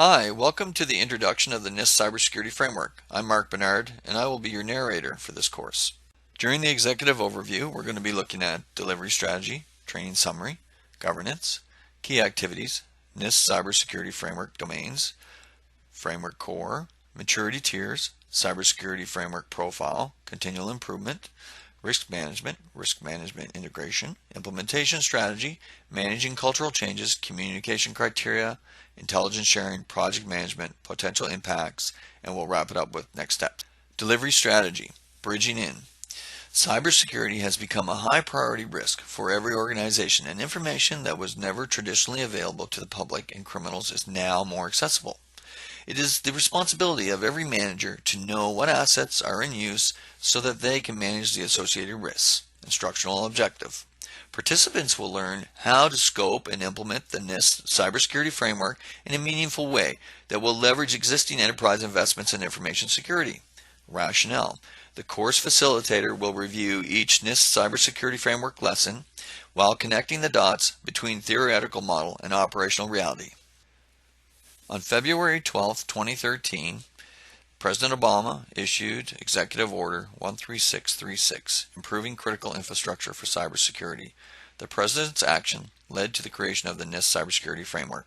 Hi, welcome to the introduction of the NIST Cybersecurity Framework. I'm Mark Bernard, and I will be your narrator for this course. During the executive overview, we're going to be looking at delivery strategy, training summary, governance, key activities, NIST Cybersecurity Framework domains, framework core, maturity tiers, cybersecurity framework profile, continual improvement, risk management integration, implementation strategy, managing cultural changes, communication criteria, intelligence sharing, project management, potential impacts, and we'll wrap it up with next steps. Delivery strategy, bridging in. Cybersecurity has become a high priority risk for every organization, and information that was never traditionally available to the public and criminals is now more accessible. It is the responsibility of every manager to know what assets are in use so that they can manage the associated risks. Instructional objective. Participants will learn how to scope and implement the NIST cybersecurity framework in a meaningful way that will leverage existing enterprise investments in information security. Rationale. The course facilitator will review each NIST cybersecurity framework lesson while connecting the dots between theoretical model and operational reality. On February 12, 2013, President Obama issued Executive Order 13636, Improving Critical Infrastructure for Cybersecurity. The President's action led to the creation of the NIST Cybersecurity Framework.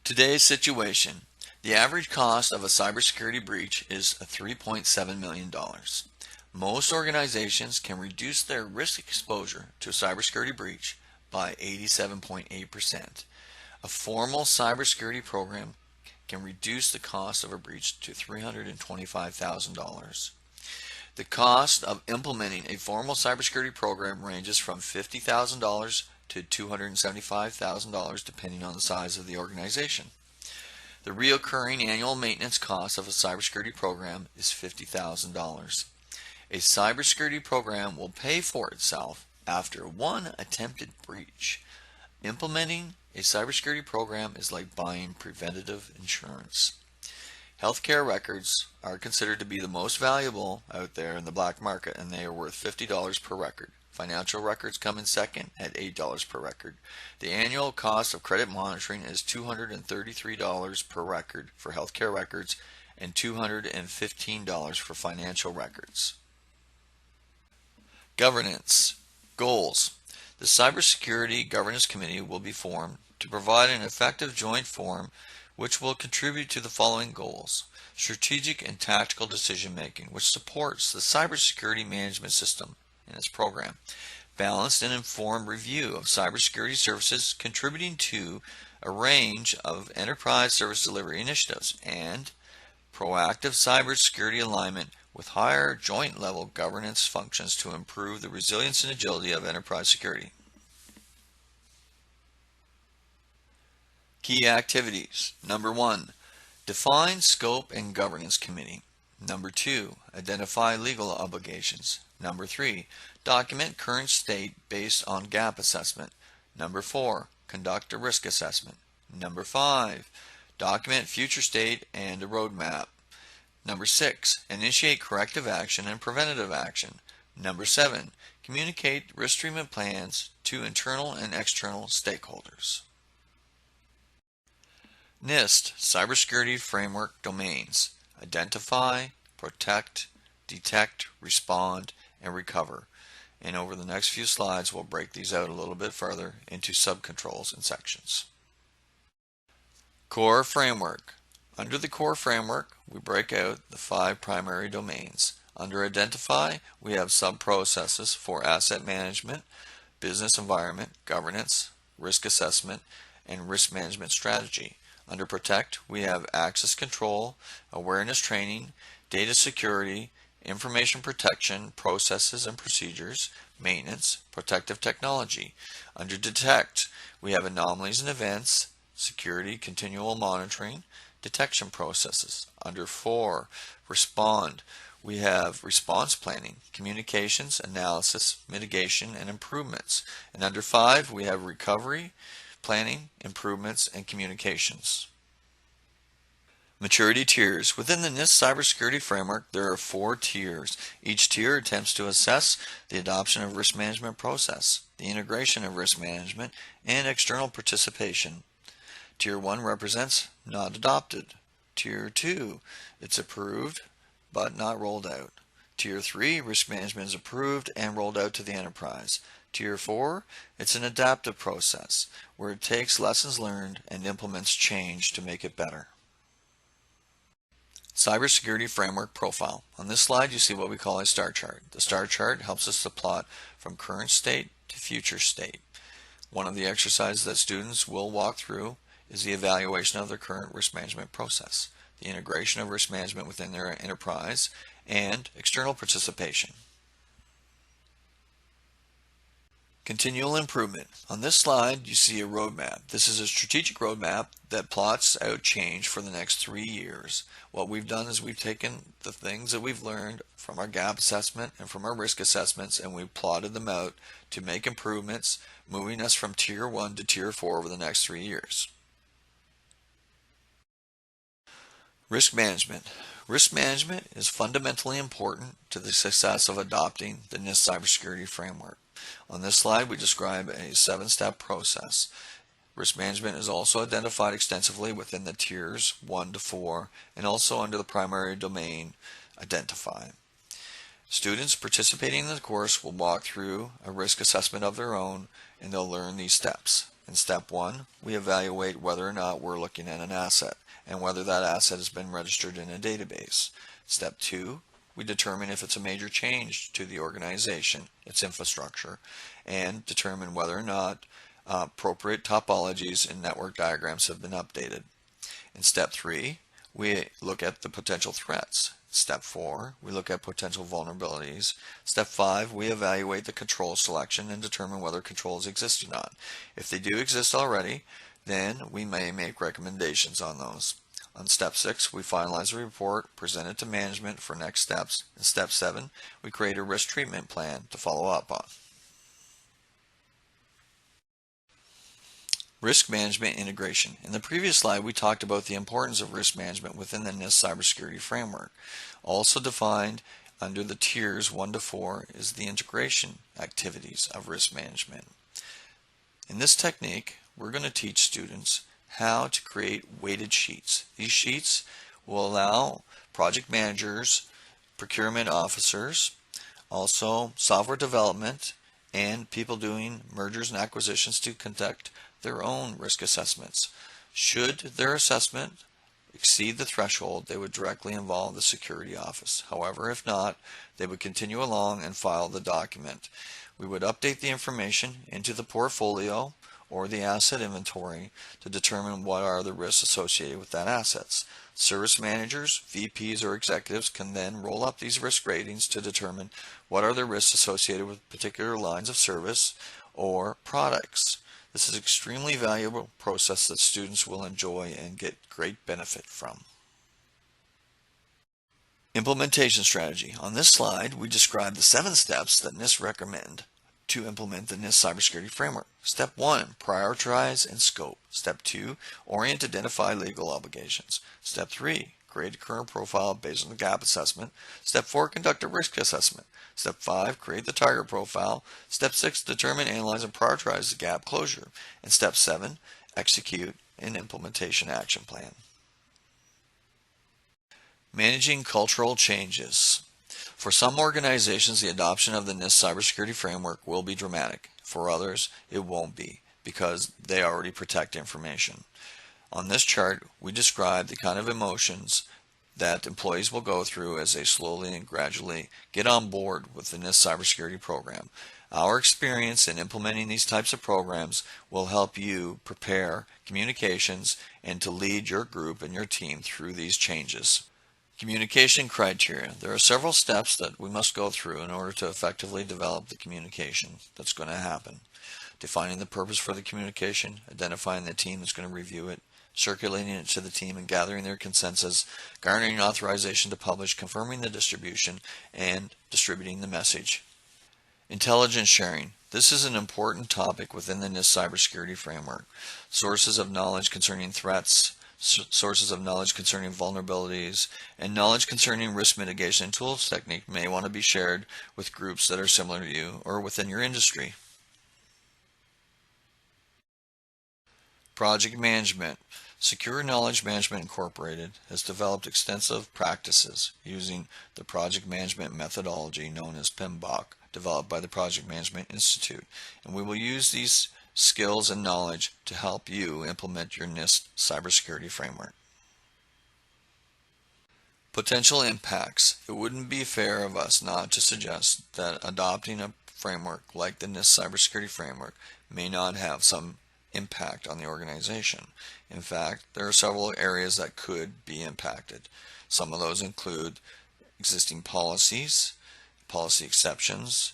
Today's situation. The average cost of a cybersecurity breach is $3.7 million. Most organizations can reduce their risk exposure to a cybersecurity breach by 87.8%. A formal cybersecurity program can reduce the cost of a breach to $325,000. The cost of implementing a formal cybersecurity program ranges from $50,000 to $275,000 depending on the size of the organization. The recurring annual maintenance cost of a cybersecurity program is $50,000. A cybersecurity program will pay for itself after one attempted breach. Implementing a cybersecurity program is like buying preventative insurance. Healthcare records are considered to be the most valuable out there in the black market, and they are worth $50 per record. Financial records come in second at $8 per record. The annual cost of credit monitoring is $233 per record for healthcare records and $215 for financial records. Governance. Goals. The Cybersecurity Governance Committee will be formed to provide an effective joint forum which will contribute to the following goals. Strategic and tactical decision making, which supports the cybersecurity management system and its program. Balanced and informed review of cybersecurity services contributing to a range of enterprise service delivery initiatives, and proactive cybersecurity alignment with higher joint level governance functions to improve the resilience and agility of enterprise security. Key activities. Number 1, define scope and governance committee. Number 2, identify legal obligations. Number 3, document current state based on gap assessment. Number 4, conduct a risk assessment. Number 5, document future state and a roadmap. Number 6, initiate corrective action and preventative action. Number 7, communicate risk treatment plans to internal and external stakeholders. NIST Cybersecurity Framework domains: identify, protect, detect, respond, and recover. And over the next few slides, we'll break these out a little bit further into subcontrols and sections. Core Framework. Under the core framework, we break out the 5 primary domains. Under identify, we have sub-processes for asset management, business environment, governance, risk assessment, and risk management strategy. Under protect, we have access control, awareness training, data security, information protection, processes and procedures, maintenance, protective technology. Under detect, we have anomalies and events, security, continual monitoring, detection processes. Under 4, respond, we have response planning, communications, analysis, mitigation, and improvements. And under 5, we have recovery, planning, improvements, and communications. Maturity tiers. Within the NIST Cybersecurity Framework, there are 4 tiers. Each tier attempts to assess the adoption of risk management process, the integration of risk management, and external participation. Tier 1 represents not adopted. Tier 2, it's approved but not rolled out. Tier 3, risk management is approved and rolled out to the enterprise. Tier 4, it's an adaptive process where it takes lessons learned and implements change to make it better. Cybersecurity Framework Profile. On this slide you see what we call a star chart. The star chart helps us to plot from current state to future state. One of the exercises that students will walk through is the evaluation of their current risk management process, the integration of risk management within their enterprise, and external participation. Continual improvement. On this slide you see a roadmap. This is a strategic roadmap that plots out change for the next 3 years. What we've done is we've taken the things that we've learned from our gap assessment and from our risk assessments, and we've plotted them out to make improvements, moving us from Tier 1 to Tier 4 over the next 3 years. Risk management. Risk management is fundamentally important to the success of adopting the NIST Cybersecurity Framework. On this slide we describe a 7-step process. Risk management is also identified extensively within the tiers 1 to 4 and also under the primary domain identify. Students participating in the course will walk through a risk assessment of their own and they'll learn these steps. In step 1, we evaluate whether or not we're looking at an asset and whether that asset has been registered in a database. Step 2, we determine if it's a major change to the organization, its infrastructure, and determine whether or not appropriate topologies and network diagrams have been updated. In step 3, we look at the potential threats. Step 4, we look at potential vulnerabilities. Step 5, we evaluate the control selection and determine whether controls exist or not. If they do exist already, then we may make recommendations on those. On step 6, we finalize a report, present it to management for next steps. In step 7, we create a risk treatment plan to follow up on. Risk management integration. In the previous slide, we talked about the importance of risk management within the NIST Cybersecurity Framework. Also defined under the tiers 1 to 4 is the integration activities of risk management. In this technique, we're going to teach students how to create weighted sheets. These sheets will allow project managers, procurement officers, also software development, and people doing mergers and acquisitions to conduct their own risk assessments. Should their assessment exceed the threshold, they would directly involve the security office. However, if not, they would continue along and file the document. We would update the information into the portfolio or the asset inventory to determine what are the risks associated with that assets. Service managers, VPs, or executives can then roll up these risk ratings to determine what are the risks associated with particular lines of service or products. This is an extremely valuable process that students will enjoy and get great benefit from. Implementation strategy. On this slide, we describe the 7 steps that NIST recommend to implement the NIST Cybersecurity Framework. Step 1, prioritize and scope. Step 2, orient, identify legal obligations. Step 3, create a current profile based on the gap assessment. Step 4, conduct a risk assessment. Step 5, create the target profile. Step 6, determine, analyze, and prioritize the gap closure. And Step 7, execute an implementation action plan. Managing cultural changes. For some organizations, the adoption of the NIST Cybersecurity Framework will be dramatic. For others, it won't be because they already protect information. On this chart, we describe the kind of emotions that employees will go through as they slowly and gradually get on board with the NIST Cybersecurity program. Our experience in implementing these types of programs will help you prepare communications and to lead your group and your team through these changes. Communication criteria. There are several steps that we must go through in order to effectively develop the communication that's going to happen. Defining the purpose for the communication, identifying the team that's going to review it, circulating it to the team and gathering their consensus, garnering authorization to publish, confirming the distribution, and distributing the message. Intelligence sharing. This is an important topic within the NIST Cybersecurity Framework. Sources of knowledge concerning threats, sources of knowledge concerning vulnerabilities, and knowledge concerning risk mitigation tools technique may want to be shared with groups that are similar to you or within your industry. Project management. Secure Knowledge Management Incorporated has developed extensive practices using the project management methodology known as PMBOK, developed by the Project Management Institute, and we will use these skills and knowledge to help you implement your NIST cybersecurity framework. Potential impacts. It wouldn't be fair of us not to suggest that adopting a framework like the NIST cybersecurity framework may not have some impact on the organization. In fact, there are several areas that could be impacted. Some of those include existing policies, policy exceptions,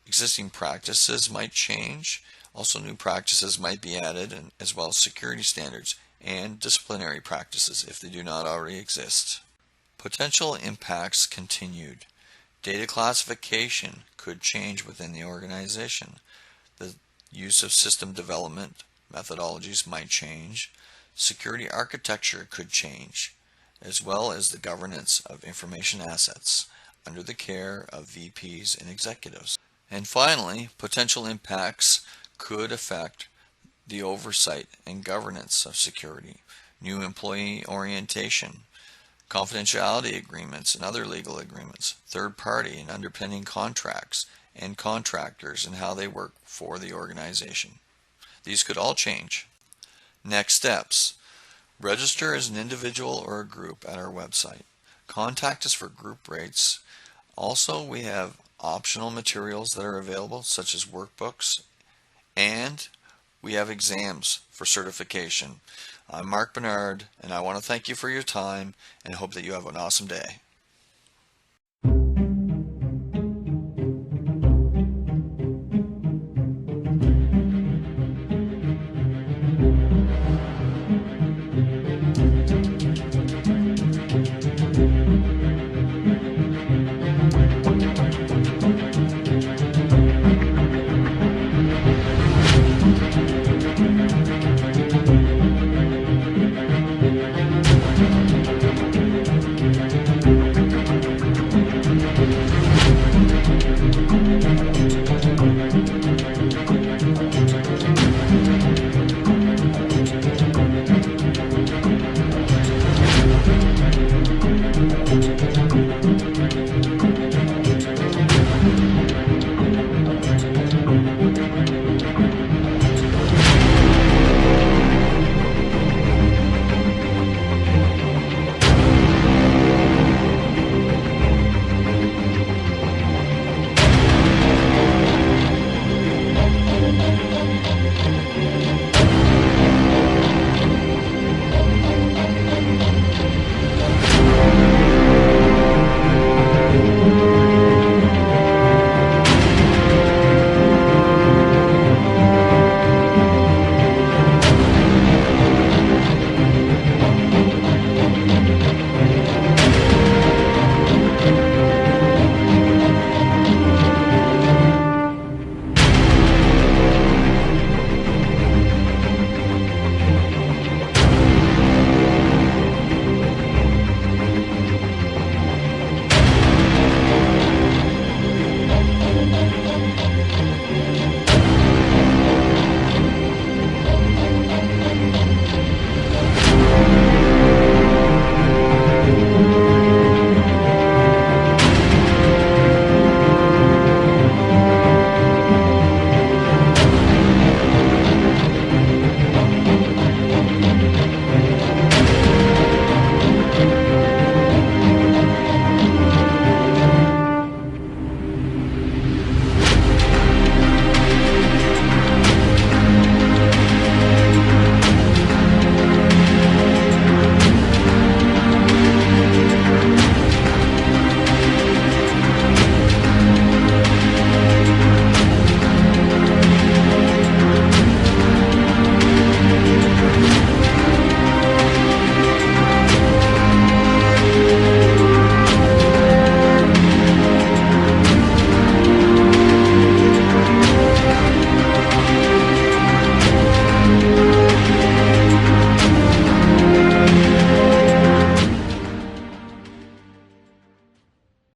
existing practices might change, also new practices might be added, and as well as security standards and disciplinary practices if they do not already exist. Potential impacts continued. Data classification could change within the organization. The use of system development methodologies might change. Security architecture could change, as well as the governance of information assets under the care of VPs and executives. And finally, potential impacts could affect the oversight and governance of security, new employee orientation, confidentiality agreements and other legal agreements, third-party and underpinning contracts, and contractors and how they work for the organization. These could all change. Next steps. Register as an individual or a group at our website. Contact us for group rates. Also, we have optional materials that are available, such as workbooks, and we have exams for certification. I'm Mark Bernard, and I want to thank you for your time and hope that you have an awesome day.